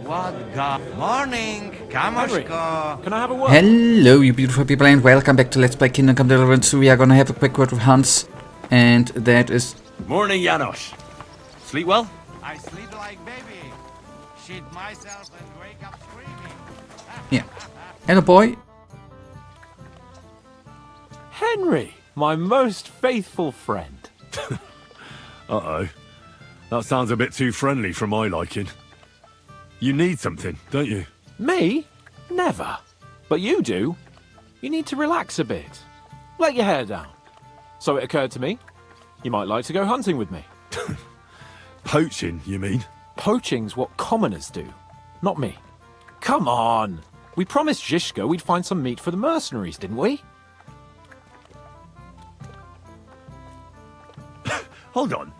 What God? Morning, Henry, Kamoshko. can I have a word? Hello, you beautiful people, and welcome back to Let's Play Kingdom Come Deliverance II. We are gonna have a quick word with Hans, and that is... Morning, Janos. Sleep well? I sleep like baby. Shit myself and wake up screaming. yeah. Hello, boy. Henry, my most faithful friend. Uh-oh. That sounds a bit too friendly for my liking. You need something, don't you? Me? Never. But you do. You need to relax a bit. Let your hair down. So it occurred to me, you might like to go hunting with me. Poaching, you mean? Poaching's what commoners do, not me. Come on! We promised Zizka we'd find some meat for the mercenaries, didn't we? Hold on.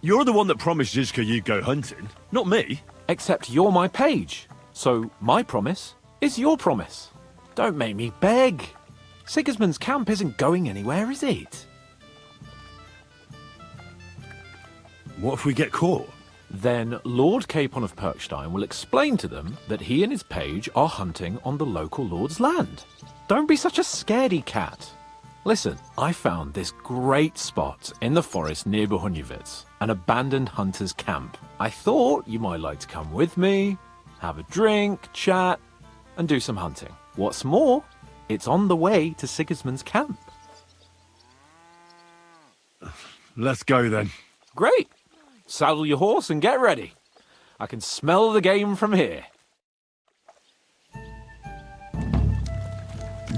You're the one that promised Zizka you'd go hunting, not me. Except you're my page. So my promise is your promise. Don't make me beg. Sigismund's camp isn't going anywhere, is it? What if we get caught? Then Lord Capon of Perkstein will explain to them that he and his page are hunting on the local lord's land. Don't be such a scaredy cat. Listen, I found this great spot in the forest near Bohemia, an abandoned hunter's camp. I thought you might like to come with me, have a drink, chat, and do some hunting. What's more, it's on the way to Sigismund's camp. Let's go then. Great! Saddle your horse and get ready. I can smell the game from here.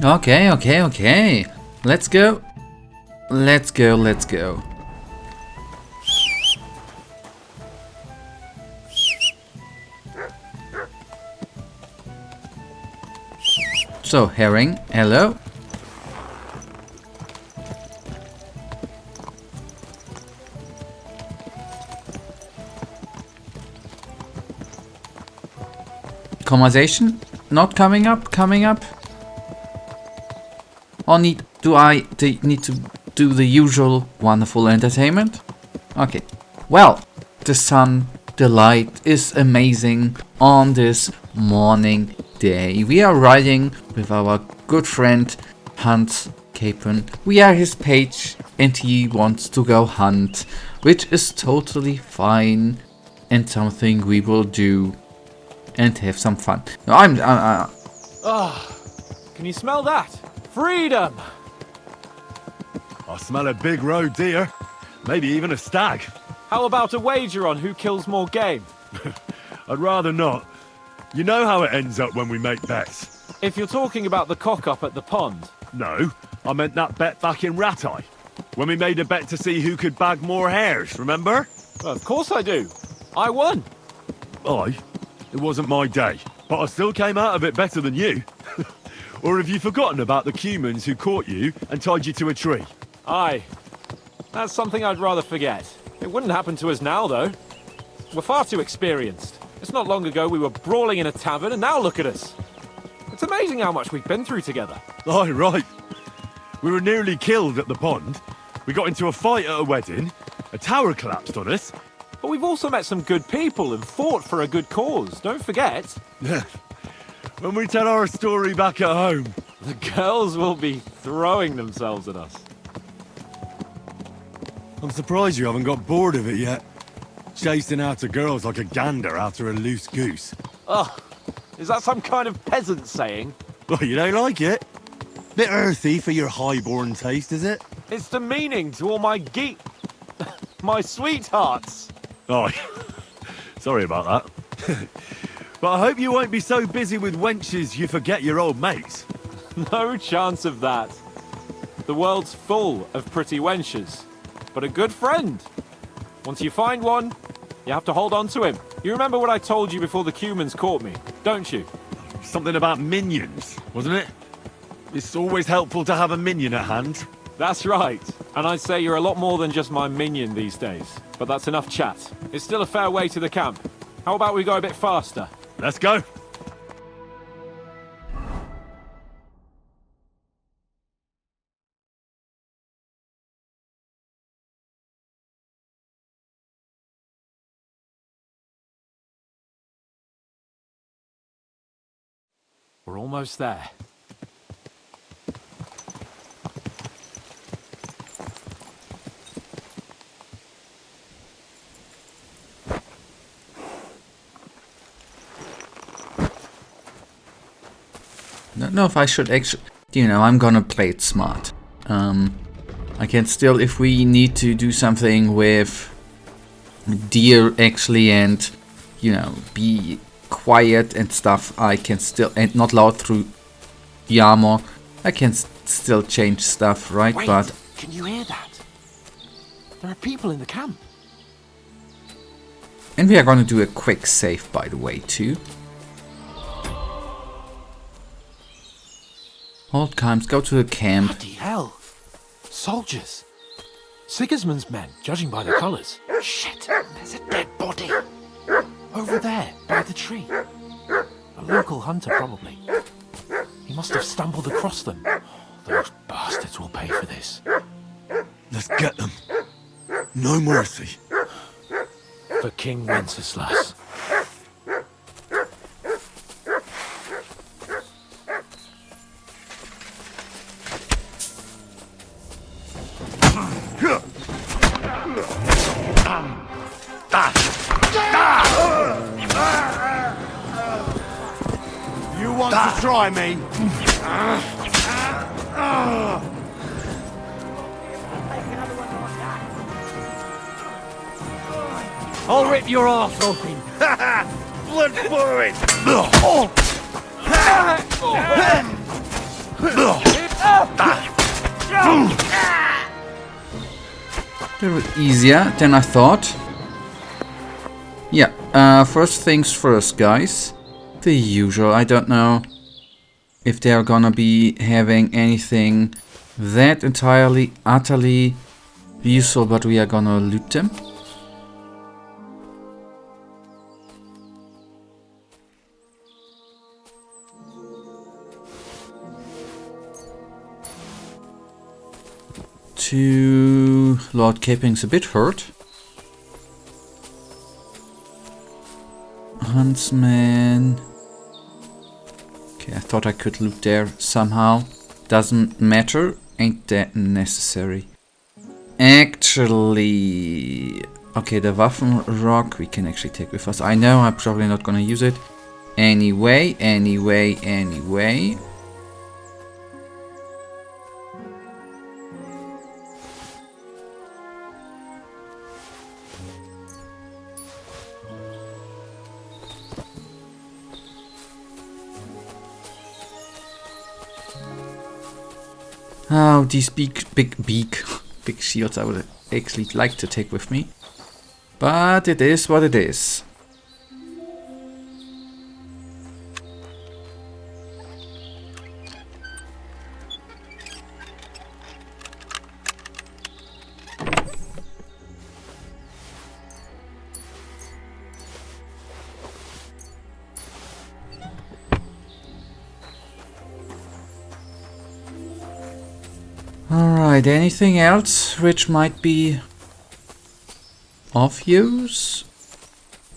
Okay. Let's go. Let's go. So, herring, hello. Conversation? Not coming up. Or do I need to do the usual wonderful entertainment? Okay. Well, the sun, the light is amazing on this morning day. We are riding with our good friend Hans Capon. We are his page and he wants to go hunt, which is totally fine and something we will do and have some fun. Can you smell that? Freedom! I smell a big roe deer. Maybe even a stag. How about a wager on who kills more game? I'd rather not. You know how it ends up when we make bets. If you're talking about the cock-up at the pond. No, I meant that bet back in Ratai. When we made a bet to see who could bag more hares, remember? Well, of course I do. I won. It wasn't my day, but I still came out of it better than you. Or have you forgotten about the cumans who caught you and tied you to a tree? Aye. That's something I'd rather forget. It wouldn't happen to us now, though. We're far too experienced. It's not long ago we were brawling in a tavern, and now look at us. It's amazing how much we've been through together. Oh, right. We were nearly killed at the pond. We got into a fight at a wedding. A tower collapsed on us. But we've also met some good people and fought for a good cause. Don't forget. When we tell our story back at home. The girls will be throwing themselves at us. I'm surprised you haven't got bored of it yet. Chasing after girls like a gander after a loose goose. Oh, is that some kind of peasant saying? Well, you don't like it? Bit earthy for your high-born taste, is it? It's demeaning to all my my sweethearts. Oh, sorry about that. But I hope you won't be so busy with wenches you forget your old mates. No chance of that. The world's full of pretty wenches. But a good friend. Once you find one, you have to hold on to him. You remember what I told you before the cumans caught me, don't you? Something about minions, wasn't it? It's always helpful to have a minion at hand. That's right. And I'd say you're a lot more than just my minion these days. But that's enough chat. It's still a fair way to the camp. How about we go a bit faster? Let's go. We're almost there. Don't know if I should actually... You know, I'm gonna play it smart. I can still, if we need to do something with deer actually and, you know, be quiet and stuff, I can still, and not loud through the armor, I can still change stuff, right? Wait, but can you hear that? There are people in the camp. and we are gonna do a quick save, by the way, too. Hold times, go to the camp. Bloody hell. Soldiers. Sigismund's men, judging by their colours. Shit, there's a dead body. Over there, by the tree. A local hunter, probably. He must have stumbled across them. Those bastards will pay for this. Let's get them. No mercy. For King Wenceslas. You want to try me? I'll rip your arse open. Blood for it! A little bit easier than I thought. Yeah, first things first, guys. The usual. I don't know if they're gonna be having anything that entirely, utterly useful, but we are gonna loot them. Lord Caping's a bit hurt. Huntsman. Okay, I thought I could loot there somehow. Doesn't matter. Ain't that necessary. Actually... Okay, the Waffenrock we can actually take with us. I know I'm probably not gonna use it. Anyway. Oh, these big shields I would actually like to take with me. But it is what it is. Alright, anything else which might be of use?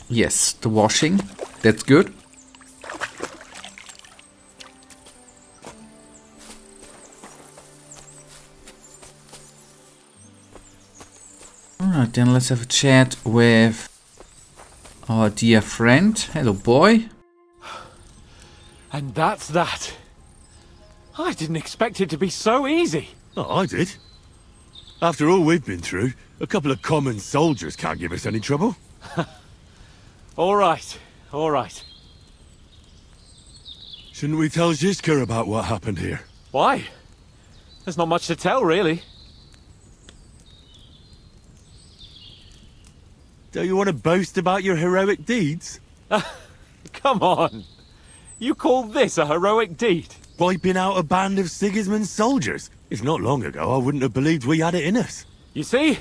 Yes, the washing. That's good. Alright, then let's have a chat with our dear friend. Hello, boy. And that's that. I didn't expect it to be so easy. Oh, I did. After all we've been through, a couple of common soldiers can't give us any trouble. All right. Shouldn't we tell Zizka about what happened here? Why? There's not much to tell, really. Don't you want to boast about your heroic deeds? Come on. You call this a heroic deed? Wiping out a band of Sigismund's soldiers. If not long ago, I wouldn't have believed we had it in us. You see?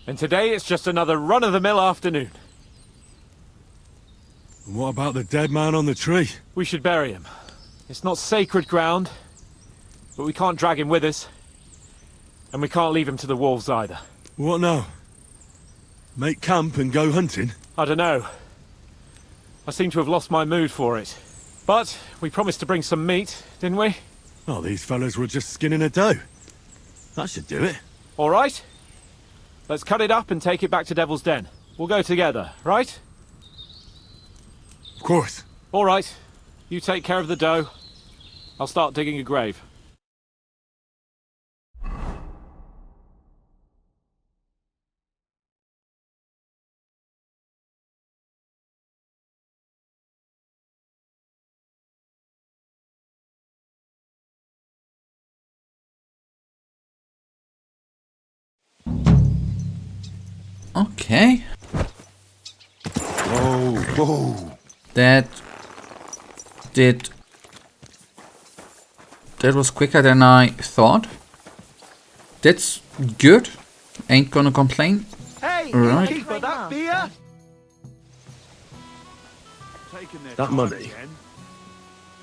And today it's just another run-of-the-mill afternoon. And what about the dead man on the tree? We should bury him. It's not sacred ground, but we can't drag him with us. And we can't leave him to the wolves either. What now? Make camp and go hunting? I don't know. I seem to have lost my mood for it. But we promised to bring some meat, didn't we? Oh, these fellas were just skinning a doe. That should do it. All right. Let's cut it up and take it back to Devil's Den. We'll go together, right? Of course. All right. You take care of the dough. I'll start digging a grave. Okay. Whoa, whoa. That was quicker than I thought. That's good. Ain't gonna complain. Hey, Right. innkeeper, that beer? That money,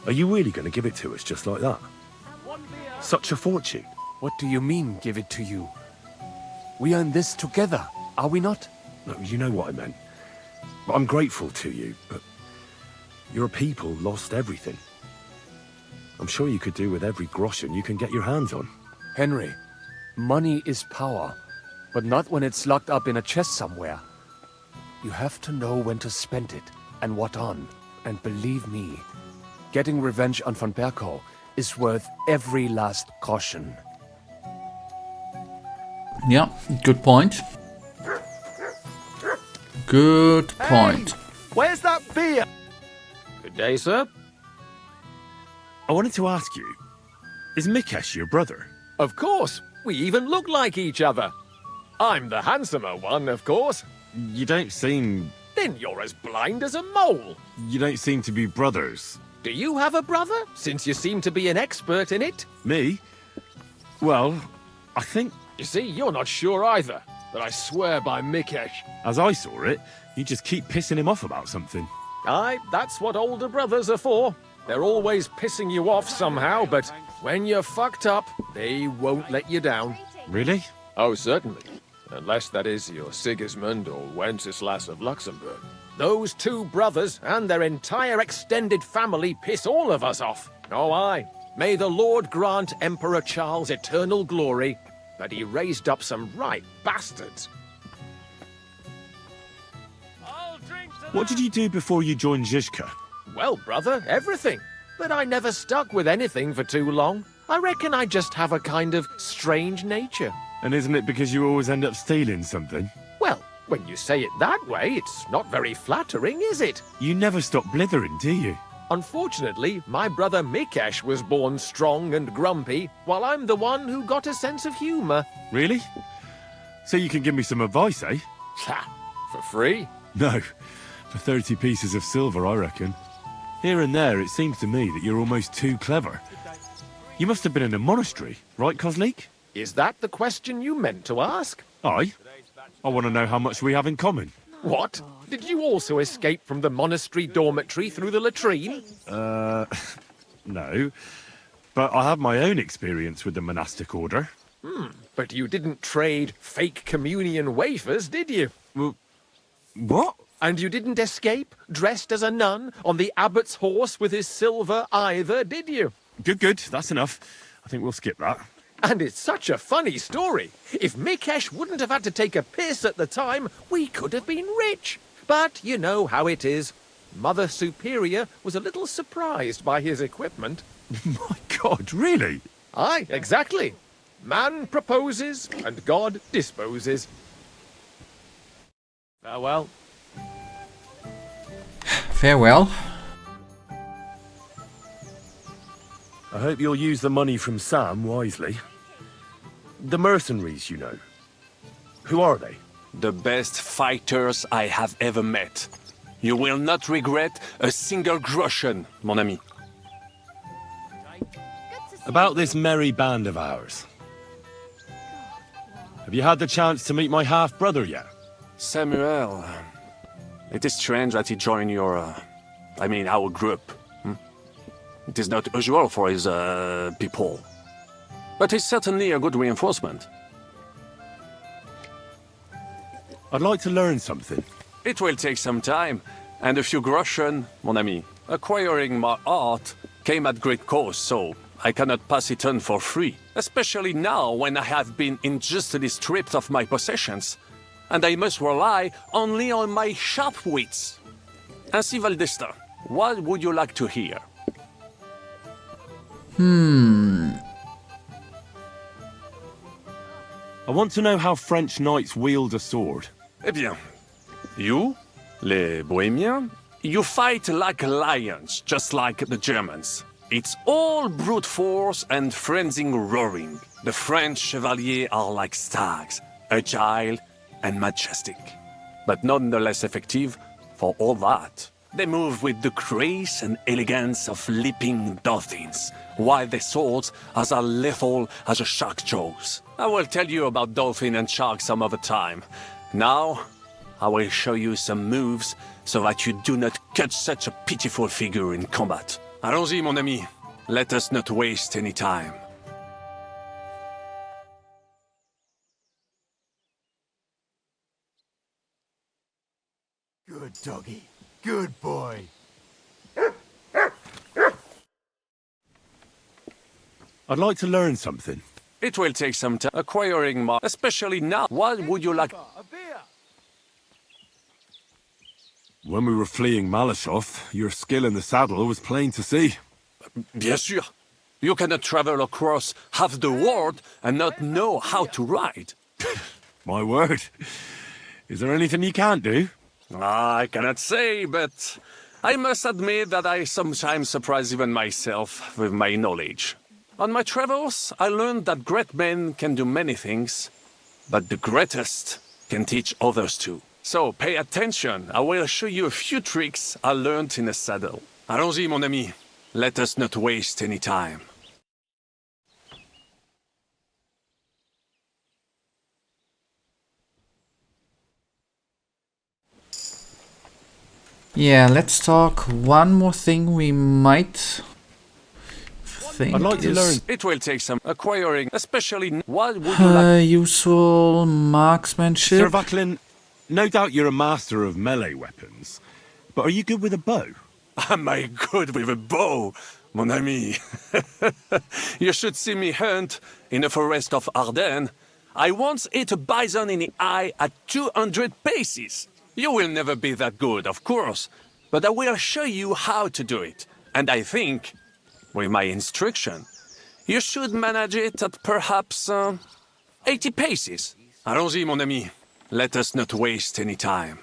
are you really going to give it to us just like that? Such a fortune. What do you mean, give it to you? We earn this together, are we not? No, you know what I meant. I'm grateful to you, but your people lost everything. I'm sure you could do with every groschen you can get your hands on. Henry, money is power, but not when it's locked up in a chest somewhere. You have to know when to spend it, and what on. And believe me, getting revenge on Von Berkow is worth every last groschen. Yeah, good point. Good point. Where's that beer? Good day, sir. I wanted to ask you, is Mikesh your brother? Of course, we even look like each other. I'm the handsomer one, of course. You don't seem... Then you're as blind as a mole. You don't seem to be brothers. Do you have a brother, since you seem to be an expert in it? Me? Well, I think, You see, you're not sure either, but I swear by Mikesh. as I saw it, you just keep pissing him off about something. Aye, that's what older brothers are for. They're always pissing you off somehow, but when you're fucked up, they won't let you down. Really? Oh, certainly. Unless, that is, you're Sigismund or Wenceslas of Luxembourg. Those two brothers and their entire extended family piss all of us off. Oh, aye. May the Lord grant Emperor Charles eternal glory, but he raised up some right bastards. What did you do before you joined Zizka? Well, brother, everything. But I never stuck with anything for too long. I reckon I just have a kind of strange nature. And isn't it because you always end up stealing something? Well, when you say it that way, it's not very flattering, is it? You never stop blithering, do you? Unfortunately, my brother Mikesh was born strong and grumpy, while I'm the one who got a sense of humor. Really? So you can give me some advice, eh? Ha! For free? No. For 30 pieces of silver, I reckon. Here and there, it seems to me that you're almost too clever. You must have been in a monastery, right, Kozlik? Is that the question you meant to ask? Aye. I want to know how much we have in common. What? Did you also escape from the monastery dormitory through the latrine? No. But I have my own experience with the monastic order. But you didn't trade fake communion wafers, did you? Well, what? And you didn't escape, dressed as a nun, on the abbot's horse with his silver either, did you? Good. That's enough. I think we'll skip that. And it's such a funny story. If Mikesh wouldn't have had to take a piss at the time, we could have been rich. But you know how it is. Mother Superior was a little surprised by his equipment. My God, really? Aye, exactly. Man proposes, and God disposes. Farewell. Farewell. I hope you'll use the money from Sam wisely. The mercenaries, you know. Who are they? The best fighters I have ever met. You will not regret a single groschen, mon ami. About this merry band of ours. Have you had the chance to meet my half-brother yet? Samuel, it is strange that he joined your, our group. It is not usual for his, people. But he's certainly a good reinforcement. I'd like to learn something. It will take some time, and a few groschen, mon ami. Acquiring my art came at great cost, so I cannot pass it on for free. Especially now when I have been injustly stripped of my possessions, and I must rely only on my sharp wits. Ainsi, Valdesta, what would you like to hear? I want to know how French knights wield a sword. Eh bien, you, les Bohemians, you fight like lions, just like the Germans. It's all brute force and frenzied roaring. The French chevaliers are like stags, agile and majestic, but nonetheless effective for all that. They move with the grace and elegance of leaping dolphins, while their swords are as lethal as a shark's jaws. I will tell you about dolphin and shark some other time. Now, I will show you some moves so that you do not cut such a pitiful figure in combat. Allons-y, mon ami. Let us not waste any time. Good doggy. Good boy. I'd like to learn something. It will take some time acquiring my... Especially now. What would you like... A beer. When we were fleeing Malashov, your skill in the saddle was plain to see. Bien sûr. You cannot travel across half the world and not know how to ride. My word. Is there anything you can't do? I cannot say, but I must admit that I sometimes surprise even myself with my knowledge. On my travels, I learned that great men can do many things, but the greatest can teach others too. So pay attention. I will show you a few tricks I learned in the saddle. Allons-y, mon ami. Let us not waste any time. Yeah, let's talk one more thing we might think I'd like to learn. It will take some acquiring, especially... What would you like... useful marksmanship. Sir Vaclin, no doubt you're a master of melee weapons, but are you good with a bow? Am I good with a bow, mon ami? You should see me hunt in the forest of Ardennes. I once hit a bison in the eye at 200 paces. You will never be that good, of course, but I will show you how to do it. And I think, with my instruction, you should manage it at perhaps 80 paces. Allons-y, mon ami. Let us not waste any time.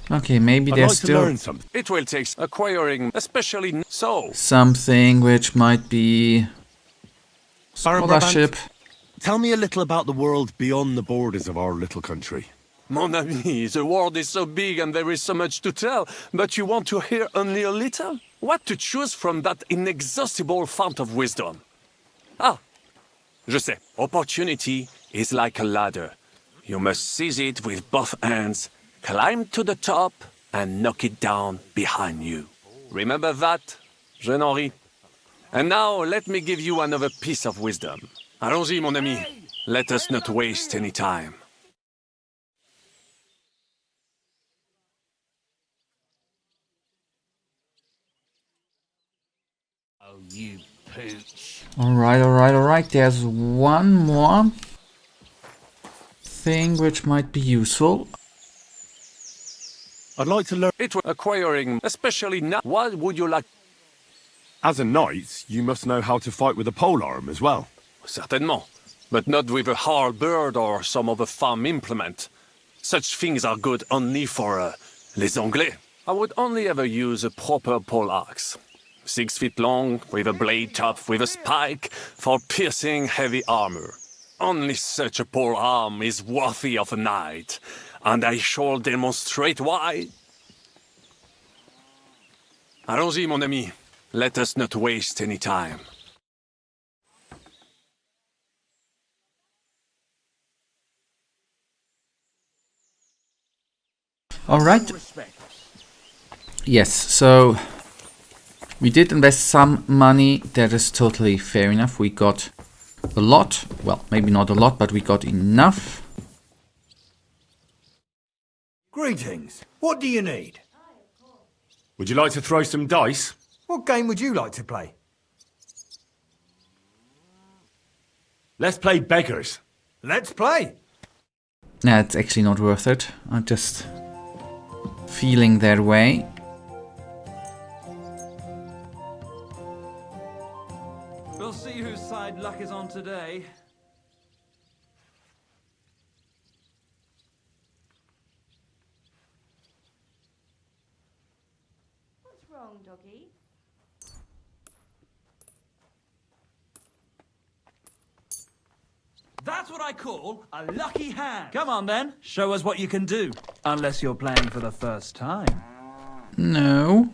Okay, maybe I'd there's like to still learn something. It will take acquiring, especially so. something which might be scholarship. Tell me a little about the world beyond the borders of our little country. Mon ami, the world is so big and there is so much to tell, but you want to hear only a little? What to choose from that inexhaustible fount of wisdom? Ah, je sais. Opportunity is like a ladder. You must seize it with both hands, climb to the top, and knock it down behind you. Remember that, jeune Henri? And now let me give you another piece of wisdom. Allons-y, mon ami. Let us not waste any time. Oh, you pooch. Alright. There's one more thing which might be useful. I'd like to learn. It will acquiring, especially now. What would you like? As a knight, you must know how to fight with a polearm as well. Certainement, but not with a halberd or some other farm implement. Such things are good only for les Anglais. I would only ever use a proper poleaxe. 6 feet long, with a blade top with a spike for piercing heavy armor. Only such a polearm is worthy of a knight, and I shall demonstrate why. Allons-y, mon ami. Let us not waste any time. Alright. Yes, so We did invest some money. That is totally fair enough. We got a lot. Well, maybe not a lot, but we got enough. Greetings. What do you need? Would you like to throw some dice? What game would you like to play? Let's play beggars. Let's play. Nah, it's actually not worth it. I'm just feeling their way. We'll see whose side luck is on today. What's wrong, doggy? That's what I call a lucky hand. Come on then, show us what you can do. Unless you're playing for the first time. No.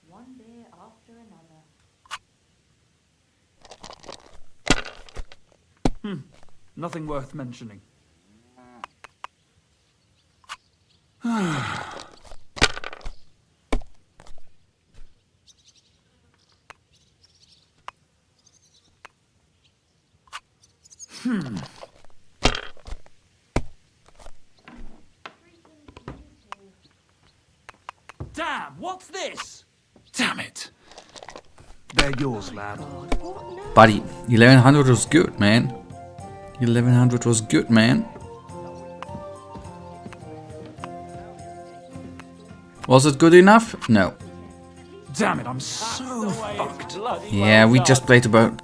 One beer after another. Nothing worth mentioning. Damn, what's this? Damn it. They're yours, lad. Buddy, 1100 was good, man. 1100 was good, man. Was it good enough? No. Damn it, I'm so fucked. Yeah, we just played about...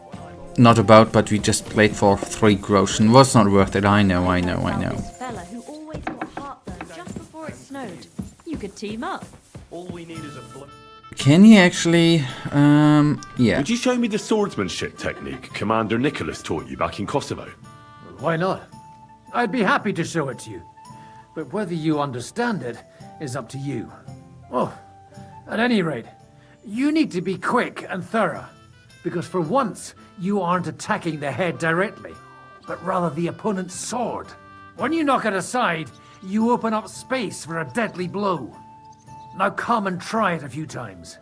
Not about, but we just played for 3 groschen. Was not worth it, I know. This fella who always got heartburn just before it snowed. You could team up. Can he actually... yeah. Would you show me the swordsmanship technique Commander Nicholas taught you back in Kosovo? Why not? I'd be happy to show it to you. But whether you understand it is up to you. Oh, at any rate, you need to be quick and thorough. Because for once, you aren't attacking the head directly, but rather the opponent's sword. When you knock it aside, you open up space for a deadly blow. Now come and try it a few times.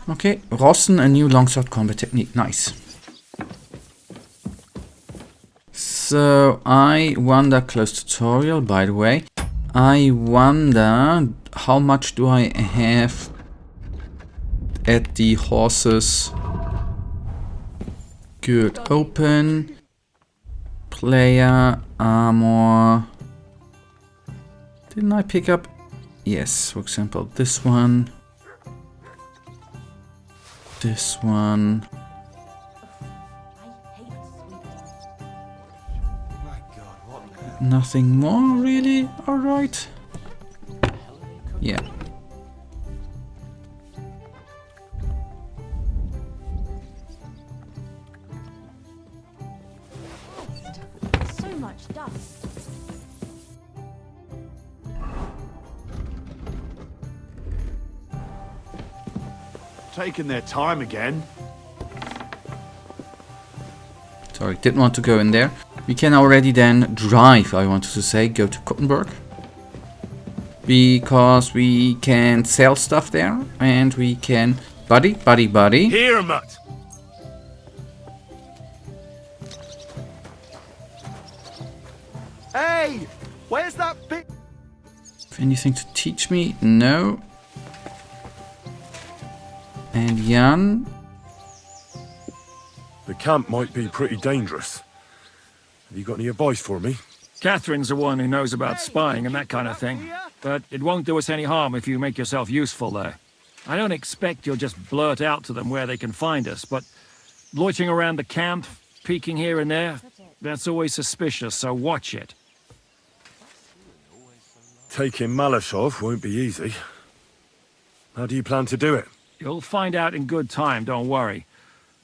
Okay, Rossen, a new longsword combat technique. Nice. So, I wonder, close tutorial, by the way. I wonder, how much do I have at the horses? Good, open. Player, armor. Didn't I pick up? Yes, for example, this one. This one. Nothing more, really? Alright. Yeah. So much dust. Taking their time again. Sorry, didn't want to go in there. We can already then drive, I wanted to say, go to Kottenburg. Because we can sell stuff there, and we can... Buddy. Here, Mutt! Hey! Where's that big... Anything to teach me? No. And Jan. The camp might be pretty dangerous. Have you got any advice for me? Catherine's the one who knows about spying and that kind of thing. But it won't do us any harm if you make yourself useful there. I don't expect you'll just blurt out to them where they can find us, but loitering around the camp, peeking here and there, that's always suspicious, so watch it. Taking Malashov won't be easy. How do you plan to do it? You'll find out in good time, don't worry.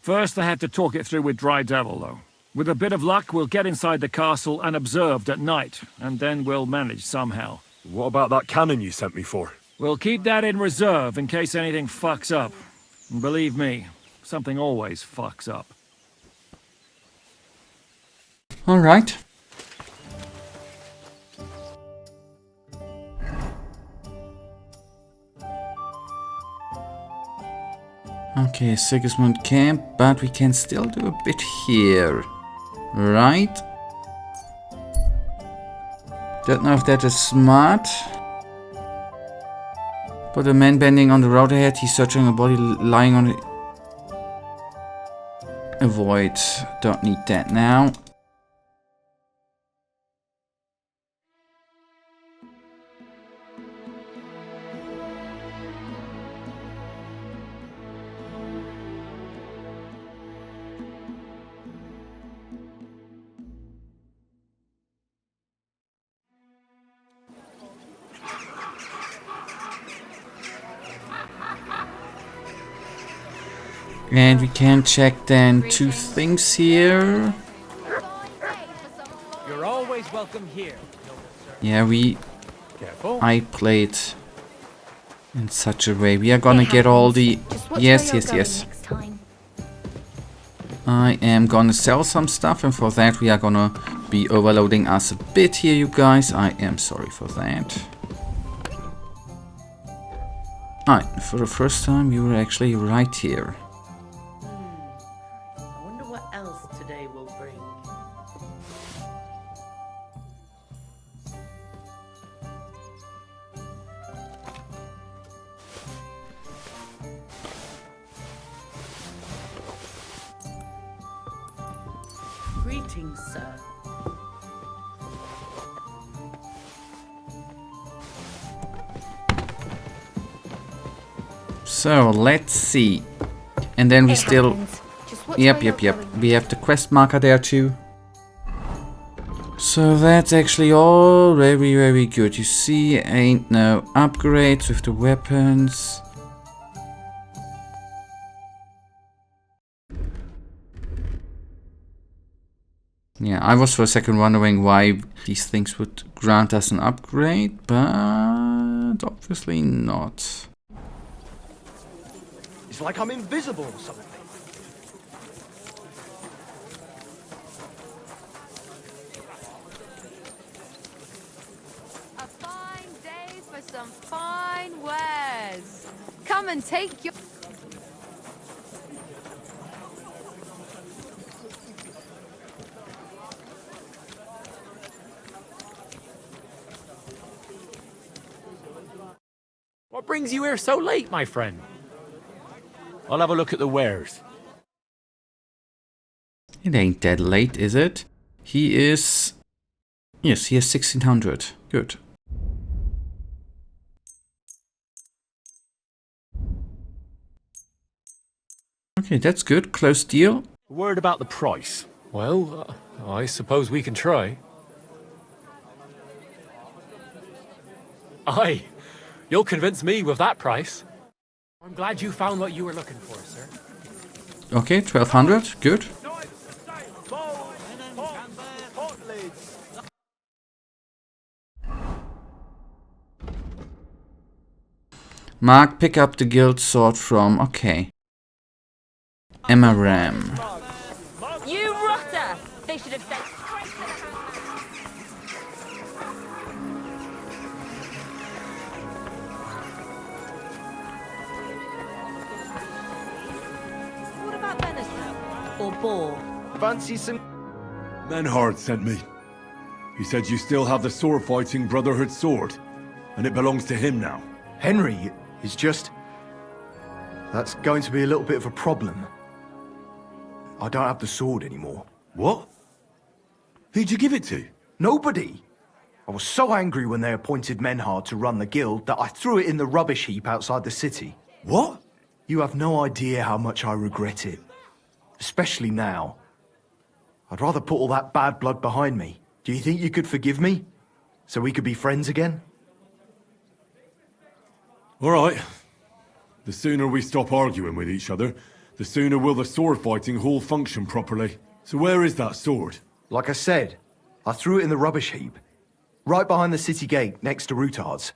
First, I have to talk it through with Dry Devil, though. With a bit of luck, we'll get inside the castle unobserved at night, and then we'll manage somehow. What about that cannon you sent me for? We'll keep that in reserve in case anything fucks up. And believe me, something always fucks up. All right. Okay, Sigismund camp, but we can still do a bit here. Right? Don't know if that is smart. But a man bending on the road ahead, he's searching a body lying on it. Avoid. Don't need that now. And we can check then 2 things here. You're always welcome here. Yeah, Careful. I played in such a way. We are gonna get all the... Yes. I am gonna sell some stuff, and for that we are gonna be overloading us a bit here, you guys. I am sorry for that. Alright, for the first time we were actually right here. I wonder what else today will bring. Greetings, sir. So, let's see. And then we still... Yep. We have the quest marker there too. So that's actually all very, very good. You see, ain't no upgrades with the weapons. Yeah, I was for a second wondering why these things would grant us an upgrade, but obviously not. It's like I'm invisible or something. A fine day for some fine wares. Come and take your... What brings you here so late, my friend? I'll have a look at the wares. It ain't that late, is it? He is... Yes, he is 1600. Good. Okay, that's good. Close deal. Word about the price. Well, I suppose we can try. Aye, you'll convince me with that price. I'm glad you found what you were looking for, sir. Okay, 1200. Good. Mark, pick up the guild sword from... Okay. Emma Ram. You rotter! They should have said straight to the What about venison? Or boar? Fancy some... Menhard sent me. He said you still have the sword-fighting Brotherhood sword, and it belongs to him now. Henry is just... That's going to be a little bit of a problem. I don't have the sword anymore. What? Who'd you give it to? Nobody. I was so angry when they appointed Menhard to run the guild that I threw it in the rubbish heap outside the city. What? You have no idea how much I regret it. Especially now. I'd rather put all that bad blood behind me. Do you think you could forgive me? So we could be friends again? All right. The sooner we stop arguing with each other, the sooner will the sword-fighting hall function properly. So where is that sword? Like I said, I threw it in the rubbish heap. Right behind the city gate, next to Routard's.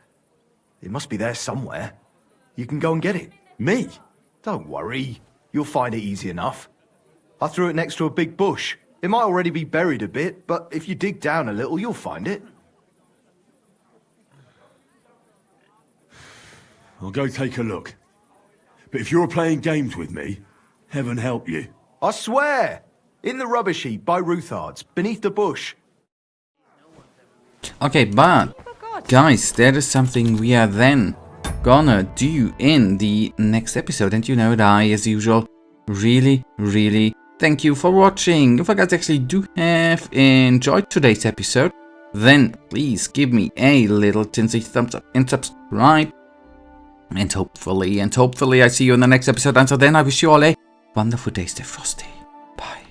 It must be there somewhere. You can go and get it. Me? Don't worry. You'll find it easy enough. I threw it next to a big bush. It might already be buried a bit, but if you dig down a little, you'll find it. I'll go take a look. But if you're playing games with me, heaven help you. I swear! In the rubbish heap by Ruthards, beneath the bush. Okay, but guys, that is something we are then gonna do in the next episode. And you know that I, as usual, really thank you for watching. If you guys actually do have enjoyed today's episode, then please give me a little tinsy thumbs up and subscribe. And hopefully I see you in the next episode. Until then, I wish you all a wonderful day. Stay frosty. Bye.